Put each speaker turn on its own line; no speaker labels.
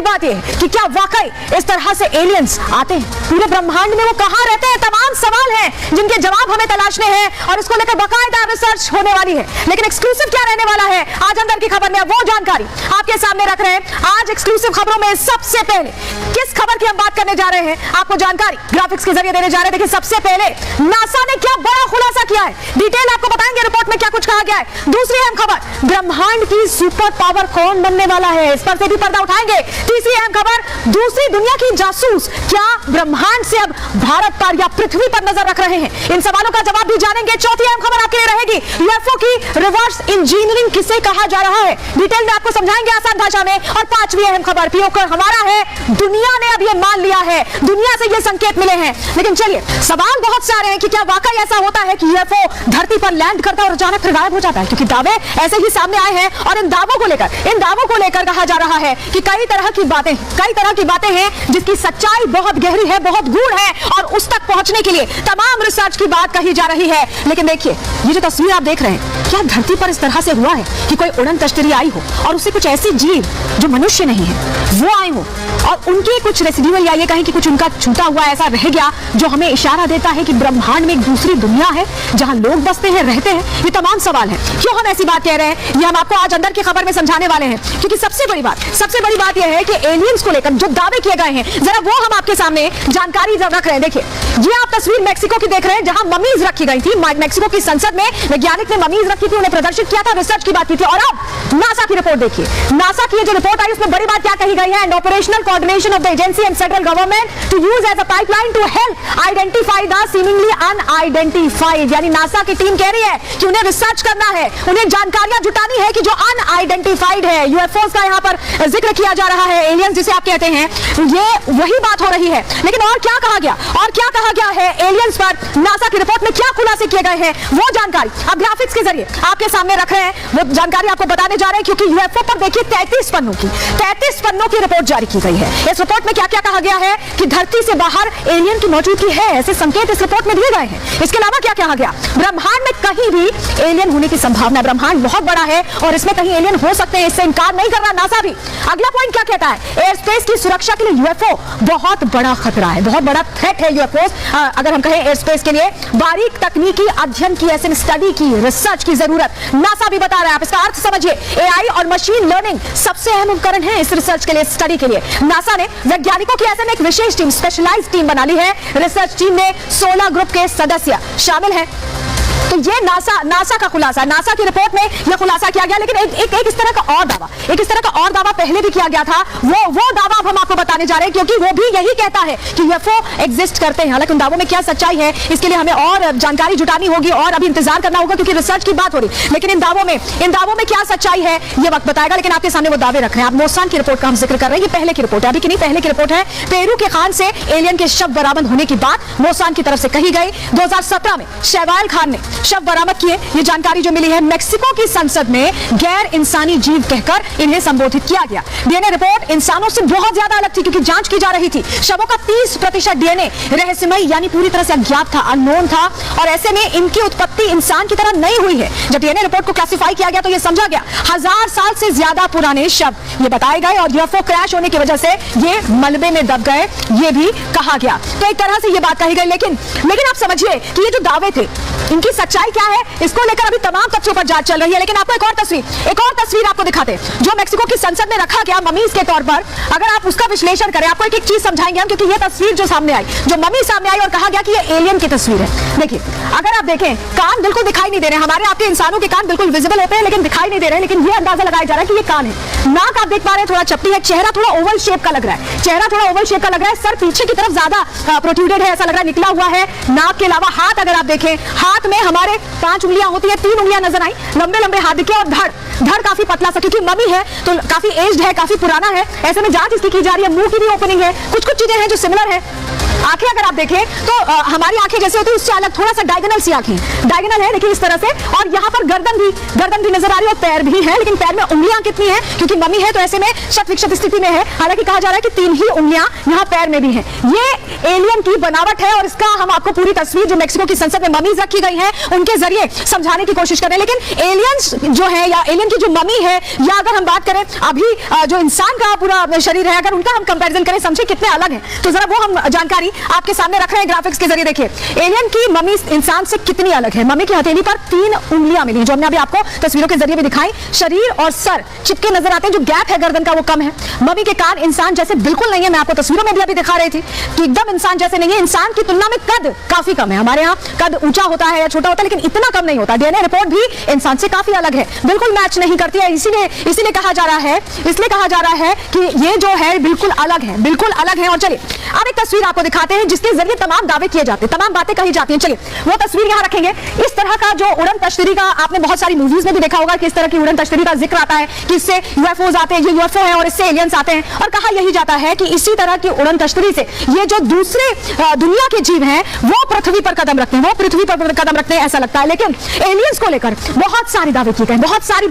बात यह है कि क्या वाकई इस तरह से एलियंस आते हैं पूरे ब्रह्मांड में, वो कहां रहते हैं, तमाम सवाल हैं जिनके जवाब हमें तलाशने हैं और इसको लेकर बाकायदा रिसर्च होने वाली है। लेकिन एक्सक्लूसिव क्या रहने वाला है आज अंदर की खबर में, वो जानकारी आपके सामने रख रहे हैं। आज एक्सक्लूसिव खबरों में सबसे पहले किस खबर की हम बात करने जा रहे हैं, आपको जानकारी ग्राफिक्स के जरिए देने जा रहे हैं। देखिए, सबसे पहले नासा ने क्या बड़ा खुलासा किया है, डिटेल आपको बताएंगे रिपोर्ट में क्या कुछ कहा गया है। दूसरी अहम खबर, ब्रह्मांड की सुपर पावर कौन बनने वाला है, इस पर से भी पर्दा उठाएंगे। तीसरी अहम खबर, दूसरी दुनिया की जासूस क्या ब्रह्मांड से अब भारत पर या पृथ्वी पर नजर रख रहे हैं, इन सवालों का जवाब भी जानेंगे। चौथी अहम खबर आपके लिए रहेगी, यूएफओ की रिवर्स इंजीनियरिंग किसे कहा जा रहा है, डिटेल में आपको समझाएंगे आसान भाषा में। और पांचवी अहम खबर, पीओकर हमारा है, दुनिया ने अब ये मान लिया है, दुनिया से ये संकेत मिले हैं। लेकिन चलिए, सवाल बहुत सारे हैं कि क्या वाकई ऐसा होता है कि यूएफओ धरती पर लैंड करता है और अचानक फिर गायब हो जाता है, क्योंकि दावे ऐसे ही सामने आए हैं। और इन दावों को लेकर कहा जा रहा है कि कई तरह की बातें हैं जिसकी सच्चाई बहुत गहरी है, बहुत गूढ़ है, और उस तक पहुंचने के लिए तमाम रिसर्च की बात कही जा रही है। लेकिन देखिए, ये जो तस्वीर आप देख रहे हैं, क्या धरती पर इस तरह से हुआ है कि कोई उड़न तश्तरी आई हो और उससे कुछ ऐसी जीव जो मनुष्य नहीं है वो आए हो और उनके कुछ रेसिड्यूअल या ये कहें कि कुछ उनका छूटा हुआ ऐसा रह गया जो हमें इशारा देता है कि ब्रह्मांड में एक दूसरी दुनिया है जहां लोग बसते हैं, रहते हैं। ये तमाम सवाल है। क्यों हम ऐसी बात कह रहे हैं, ये हम आपको आज अंदर की खबर में समझाने वाले हैं। क्योंकि सबसे बड़ी बात यह है कि एलियंस को लेकर जो दावे किए गए हैं, जरा वो हम आपके सामने जानकारी रख रहे हैं। देखिए, ये आप तस्वीर मेक्सिको की देख रहे हैं, जहां ममीज रखी गई थी। मेक्सिको की संसद में वैज्ञानिक ने ममीज रखी थी, उन्हें प्रदर्शित किया था, रिसर्च की बात की थी। और अब नासा की रिपोर्ट देखिए, नासा की जो रिपोर्ट आई उसमें बड़ी बात क्या कही गई है, and operational coordination of the agency and federal government to use as a pipeline to help identify the seemingly unidentified. यानी नासा की टीम कह रही है कि उन्हें रिसर्च करना है, उन्हें जानकारियां जुटानी है कि जो अनआइडेंटिफाइड है, यूएफओस का यहां पर जिक्र किया जा रहा है, एलियंस जिसे आप कहते हैं, ये वही बात हो रही है। लेकिन और क्या कहा गया है एलियंस पर, नासा की रिपोर्ट में क्या खुलासे किए गए हैं, वो जानकारी आप ग्राफिक्स के जरिए आपके सामने रख रहे हैं। वो जानकारी आपको बताने जा रहे हैं, क्योंकि यूएफओ पर देखिए 33 पन्नों की रिपोर्ट जारी की गई है। इस रिपोर्ट में क्या क्या कहा गया है कि धरती से बाहर एलियन की मौजूदगी है, ऐसे संकेत इस रिपोर्ट में दिए गए हैं। इसके अलावा क्या कहा गया, ब्रह्मांड में कहीं भी एलियन होने की संभावना, ब्रह्मांड बहुत बड़ा है और इसमें कहीं एलियन हो सकते हैं, इससे इनकार नहीं कर रहा नासा भी। अगला पॉइंट क्या कहता है, एयर स्पेस की सुरक्षा के लिए यूएफओ बहुत बड़ा खतरा है, बहुत बड़ा थ्रेट है यूएफओ। अगर हम कहें एयर स्पेस के लिए बारीक तकनीकी अध्ययन की, ऐसे स्टडी की, रिसर्च की जरूरत नासा भी बता रहा है। आप इसका अर्थ समझिए, एआई और मशीन लर्निंग सबसे अहम उपकरण है इस रिसर्च के लिए, स्टडी के लिए। नासा ने वैज्ञानिकों की ऐसे में एक विशेष टीम, स्पेशलाइज्ड टीम बना ली है। रिसर्च टीम में 16 ग्रुप के सदस्य शामिल हैं। तो ये नासा का खुलासा, नासा की रिपोर्ट में यह खुलासा किया गया। लेकिन एक इस तरह का और दावा पहले भी किया गया था, वो दावा अब हम आपको बताने जा रहे हैं, क्योंकि वो भी यही कहता है कि यूएफओ एग्जिस्ट करते हैं। हालांकि उन दावों में क्या सच्चाई है, इसके लिए हमें और जानकारी जुटानी होगी और अभी इंतजार करना होगा, क्योंकि रिसर्च की बात हो रही। लेकिन इन दावों में क्या सच्चाई है ये वक्त बताएगा। लेकिन आपके सामने वो दावे रख रहे हैं। आप मोसान की रिपोर्ट का हम जिक्र कर रहे हैं, ये पहले की रिपोर्ट है, अभी की नहीं, पहले की रिपोर्ट है। पेरू के खान से एलियन के शव बरामद होने की बात मोसान की तरफ से कही गई। 2017 में शैवाल खान ने शव बरामद किए, ये जानकारी जो मिली है। मेक्सिको की संसद में गैर इंसानी जीव कहकर इन्हें संबोधित किया गया। डीएनए रिपोर्ट इंसानों से बहुत ज्यादा अलग थी, क्योंकि जांच की जा रही थी। शवों का 30% डीएनए रहस्यमय यानी पूरी तरह से अज्ञात था, अननोन था, और ऐसे में इनकी उत्पत्ति इंसान की तरह नहीं हुई है। जब डीएनए रिपोर्ट को क्लासिफाई किया गया तो यह समझा गया 1000 साल से ज्यादा पुराने शव ये बताए गए, और यूएफओ क्रैश होने की वजह से ये मलबे में दब गए, ये भी कहा गया। तो एक तरह से ये बात कही गई। लेकिन आप समझिए कि ये जो दावे थे, इनकी सच्चाई क्या है, इसको लेकर अभी तमाम तथ्यों पर जांच चल रही है। लेकिन आपको एक और तस्वीर आपको दिखाते हैं, जो मेक्सिको की संसद में रखा गया ममीज के तौर पर। अगर आप उसका विश्लेषण करें, आपको एक चीज समझाएंगे हम, क्योंकि ये तस्वीर जो सामने आई, जो मम्मी सामने आई और कहा गया कि ये एलियन की तस्वीर है। देखिए, अगर आप देखें, कान बिल्कुल दिखाई नहीं दे रहे, हमारे आपके इंसानों के कान बिल्कुल विजिबल होते हैं लेकिन दिखाई नहीं दे रहे। लेकिन ये अंदाजा लगाया जा रहा है कि ये कान है। नाक आप देख पा रहे हैं थोड़ा चपटी है, चेहरा थोड़ा ओवल शेप का लग रहा है, सर पीछे की तरफ ज्यादा प्रोट्रूडेड है, ऐसा लग रहा है, निकला हुआ है। नाक के अलावा हाथ अगर आप देखें, हाथ में हमारे 5 उंगलियां होती है, 3 उंगलियां नजर आई, लंबे हाथ दिखे, और धड़ काफी पतला सा, क्योंकि मम्मी है तो काफी एज्ड है, काफी पुराना है। ऐसे में जांच इसकी की जा रही है। मुंह की भी ओपनिंग है, कुछ चीजें हैं जो सिमिलर है। आंखें अगर आप देखें तो हमारी आंखें जैसे होती है उससे अलग थोड़ा सा डायगोनल सी आंखें, डायगोनल है देखिए इस तरह से, और यहाँ पर गर्दन भी नजर आ रही है और पैर भी है, लेकिन पैर में उंगलियां कितनी है, क्योंकि मम्मी है तो ऐसे में शत विक्षत स्थिति में है। हालांकि कहा जा रहा है कि 3 ही उंगलियां यहाँ पैर में भी हैं। ये एलियन की बनावट है और इसका हम आपको पूरी तस्वीर जो मेक्सिको की संसद में ममीज रखी गई है उनके जरिए समझाने की कोशिश कर रहे हैं। लेकिन एलियंस जो है या एलियन की जो ममी है, या अगर हम बात करें अभी जो इंसान का पूरा शरीर है, अगर उनका हम कंपैरिजन करें समझे कितने अलग हैं, तो जरा वो हम जानकारी आपके सामने रख रहे हैं ग्राफिक्स के जरिए। देखिए एलियन की ममी इंसान से कितनी अलग है। ममी की हथेली पर 3 उंगलियां मिली जो हमने अभी आपको तस्वीरों के जरिए भी दिखाई। शरीर और सर चिपके नजर आते हैं, जो गैप है गर्दन का वो कम है। ममी के कान इंसान जैसे बिल्कुल नहीं है, मैं आपको तस्वीरों में भी अभी दिखा रही थी कि एकदम इंसान जैसे नहीं है। इंसान की तुलना में कद काफी कम है, हमारे यहाँ कद ऊंचा होता है या छोटा होता है, लेकिन इतना कम नहीं होता। डीएनए रिपोर्ट भी इंसान से काफी अलग है, बिल्कुल मैच नहीं करती है। इसीलिए कहा जा रहा है कि ये जो है बिल्कुल अलग है, बिल्कुल अलग है। और चलिए अब एक तस्वीर आपको दिखाते हैं जिसके जरिए तमाम दावे किए जाते हैं, तमाम बातें कही जाती हैं। चलिए वो तस्वीर यहाँ रखेंगे। इस तरह का जो उड़न तश्तरी का आपने बहुत सारी मूवीज में भी देखा होगा कि इस तरह की उड़न तश्तरी का जिक्र आता है कि इससे यूएफओज आते हैं, ये यूएफओ है और इससे एलियंस आते हैं। और कहा यही जाता है कि इसी तरह की उड़न तश्तरी से ये जो दूसरे दुनिया के जीव हैं वो पृथ्वी पर कदम रखते हैं, ऐसा लगता है। लेकिन एलियंस को लेकर बहुत सारे दावे किए गए, बहुत सारी